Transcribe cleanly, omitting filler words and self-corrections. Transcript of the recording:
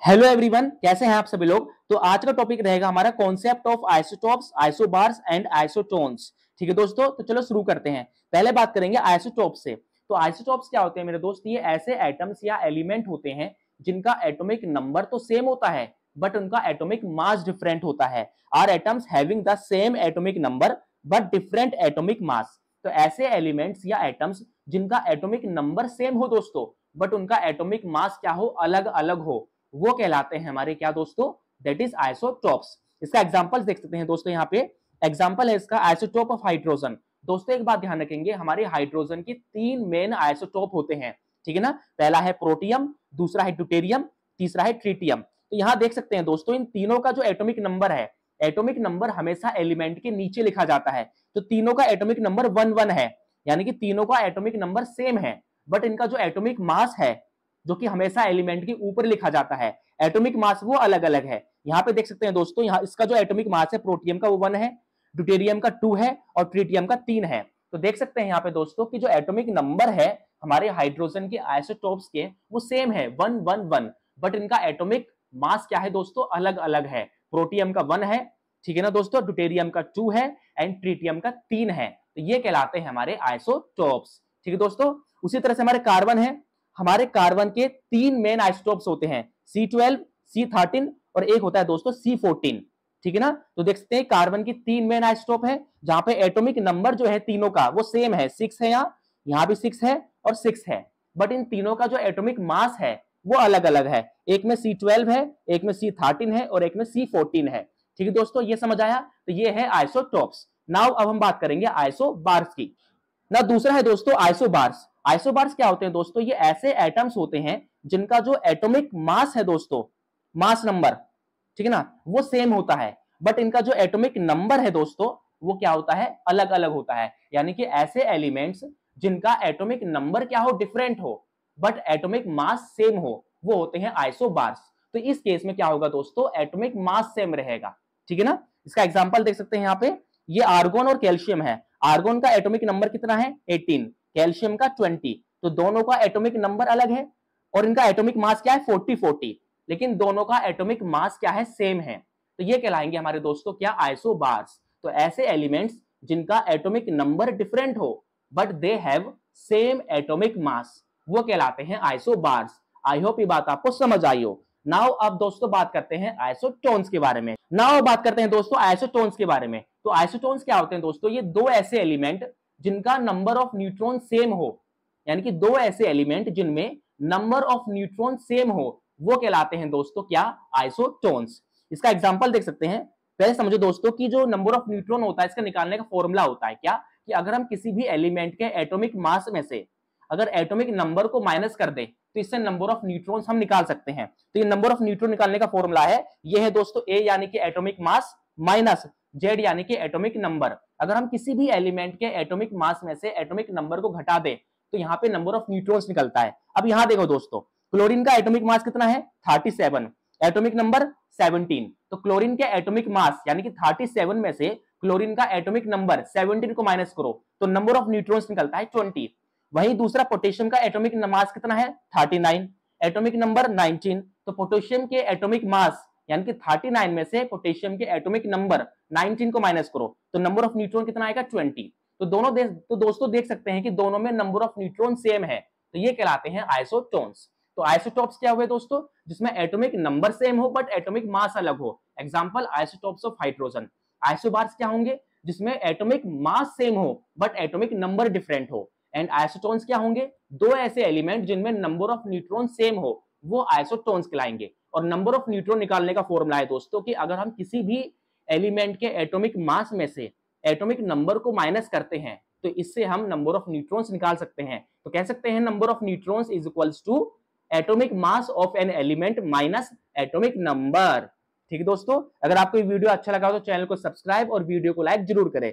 Hello everyone, कैसे हैं आप सभी लोग। तो आज का टॉपिक रहेगा हमारा concept of isotopes, isobars and isotones. ठीक है दोस्तों, तो चलो शुरू करते हैं। पहले बात करेंगे आइसोटोप्स से। तो आइसोटोप्स क्या होते हैं मेरे दोस्त? ये ऐसे एटम्स या एलिमेंट होते हैं जिनका एटॉमिक नंबर तो सेम होता है बट उनका एटॉमिक मास डिफरेंट होता है। Are atoms having the same atomic number but different atomic mass. तो ऐसे एलिमेंट्स या एटम्स जिनका एटॉमिक नंबर सेम हो दोस्तों बट उनका एटॉमिक मास क्या हो, अलग अलग हो, वो कहलाते हैं हमारे क्या दोस्तों? That is isotopes. इसका एग्जांपल देख सकते हैं दोस्तों, यहाँ पे एग्जांपल है इसका आइसोटोप ऑफ हाइड्रोजन। दोस्तों एक बात ध्यान रखेंगे, हमारे हाइड्रोजन की तीन मेन आइसोटोप होते हैं, ठीक है ना। पहला है प्रोटियम, दूसरा है ड्यूटेरियम, तीसरा है ट्रिटियम। तो यहाँ देख सकते हैं दोस्तों, इन तीनों का जो एटॉमिक नंबर है, एटॉमिक नंबर हमेशा एलिमेंट के नीचे लिखा जाता है। तो तीनों का एटॉमिक नंबर 1 1 है, यानी कि तीनों का एटॉमिक नंबर सेम है बट इनका जो एटॉमिक मास है, जो कि हमेशा एलिमेंट के ऊपर लिखा जाता है, एटॉमिक मास वो अलग अलग है। यहाँ पे देख सकते हैं दोस्तों, यहाँ इसका जो एटॉमिक मास है प्रोटियम का वो 1 है, ड्यूटेरियम का 2 है और ट्रिटियम का 3 है। तो देख सकते हैं यहाँ पे दोस्तों कि जो एटॉमिक नंबर है हमारे हाइड्रोजन के आइसोटोप्स के वो सेम है 1 1 1, बट इनका एटॉमिक मास क्या है दोस्तों? अलग अलग है। प्रोटियम का 1 है, ठीक है ना दोस्तों, ड्यूटेरियम का 2 है एंड ट्रिटियम का 3 है। तो ये कहलाते हैं हमारे आइसोटोप्स, ठीक है दोस्तों। उसी तरह से हमारे कार्बन है, हमारे कार्बन के तीन मेन आइसोटोप्स होते हैं, C12, C13 और एक होता है दोस्तों C14, ठीक है ना। तो देख सकते हैं कार्बन की तीन मेन आइसोटोप है जहां पे एटॉमिक नंबर जो है तीनों का वो सेम है, 6 है, यहाँ भी 6 है और 6 है, बट इन तीनों का जो एटॉमिक मास है वो अलग अलग है। एक में C12 है, एक में C13 है और एक में C14 है, ठीक है दोस्तों। ये समझ आया? तो ये है आइसोटोप्स। नाउ अब हम बात करेंगे आइसोबार्स की। ना दूसरा है दोस्तों आइसोबार्स। आइसोबार्स क्या होते हैं दोस्तों? ये ऐसे एटम्स होते हैं जिनका जो एटॉमिक मास है दोस्तों, मास नंबर, ठीक है ना, वो सेम होता है बट इनका जो एटॉमिक नंबर है दोस्तों वो क्या होता है? अलग अलग होता है। यानी कि ऐसे एलिमेंट्स जिनका एटॉमिक नंबर क्या हो, डिफरेंट हो, बट एटॉमिक मास सेम हो, वो होते हैं आइसोबार्स। तो इस केस में क्या होगा दोस्तों? एटॉमिक मास सेम रहेगा, ठीक है ना। इसका एग्जांपल देख सकते हैं यहाँ पे, ये आर्गोन और कैल्शियम है। आर्गोन का एटॉमिक नंबर कितना है? 18, कैल्शियम का 20। तो दोनों का एटॉमिक नंबर अलग है और इनका एटॉमिक मास क्या है? 40 लेकिन दोनों का एटॉमिक मास क्या है? सेम है। तो ये कहलाएंगे हमारे दोस्तों क्या? आइसोबार्स। तो ऐसे एलिमेंट्स जिनका एटॉमिक नंबर डिफरेंट हो but they have same atomic mass, वो कहलाते हैं आइसोबार्स। आई होप ये बात आपको समझ आई हो। नाउ अब दोस्तों बात करते हैं आइसोटोन्स के बारे में। नाउ बात करते हैं दोस्तों आइसोटोन्स के बारे में। तो आइसोटोन्स क्या होते हैं दोस्तों? ये दो ऐसे एलिमेंट जिनका नंबर ऑफ न्यूट्रॉन सेम हो, यानी कि दो ऐसे एलिमेंट जिनमें नंबर ऑफ न्यूट्रॉन सेम हो, वो कहलाते हैं दोस्तों क्या? आइसोटोन्स। इसका एग्जांपल देख सकते हैं। पहले समझो दोस्तों कि जो नंबर ऑफ न्यूट्रॉन होता है इसका निकालने का फॉर्मूला होता है क्या, कि अगर हम किसी भी एलिमेंट के एटॉमिक मास में से अगर एटॉमिक नंबर को माइनस कर दे तो इससे नंबर ऑफ न्यूट्रॉन्स हम निकाल सकते हैं। तो ये नंबर ऑफ न्यूट्रॉन निकालने का फॉर्मूला है, ये है दोस्तों ए यानी कि एटॉमिक मास माइनस जेड यानी कि एटॉमिक नंबर। अगर हम किसी भी एलिमेंट के एटॉमिक मास में से एटॉमिक नंबर को घटा दे तो यहाँ पे नंबर ऑफ न्यूट्रॉन्स निकलता है। अब यहाँ देखो दोस्तों, क्लोरीन का एटॉमिक मास कितना है? 37, एटॉमिक नंबर 17। तो क्लोरीन के एटॉमिक मास यानी कि 37 में से क्लोरीन का एटॉमिक नंबर 17 को माइनस करो तो नंबर ऑफ न्यूट्रॉन्स निकलता है 20। वहीं दूसरा पोटेशियम का एटॉमिक मास कितना है? 39, एटॉमिक नंबर 19। तो पोटेशियम के एटॉमिक मास यानी कि 39 में से पोटेशियम के एटॉमिक नंबर 19 को माइनस करो तो नंबर ऑफ न्यूट्रॉन कितना आएगा? 20। तो दोस्तों देख सकते हैं कि दोनों में नंबर ऑफ न्यूट्रॉन सेम है, तो ये कहलाते हैं आइसोटोन्स। तो आइसोटोप्स क्या हुए दोस्तों? जिसमें एटॉमिक नंबर सेम हो बट एटॉमिक मास अलग हो। Example isotopes of hydrogen. Isobars क्या होंगे? जिसमें एटॉमिक मास सेम हो बट एटॉमिक नंबर डिफरेंट हो। एंड आइसोटोन्स क्या होंगे? दो ऐसे एलिमेंट जिनमें नंबर ऑफ न्यूट्रॉन सेम हो, वो आइसोटोन्स कहलाएंगे। और नंबर ऑफ न्यूट्रॉन निकालने का फॉर्मूला है दोस्तों कि अगर हम किसी भी एलिमेंट के एटॉमिक मास में से एटॉमिक नंबर को माइनस करते हैं तो इससे हम नंबर ऑफ न्यूट्रॉन्स निकाल सकते हैं। तो कह सकते हैं number of neutrons is equals to atomic mass of an element minus atomic number. ठीक है दोस्तों, अगर आपको ये वीडियो अच्छा लगा तो चैनल को सब्सक्राइब और वीडियो को लाइक जरूर करें।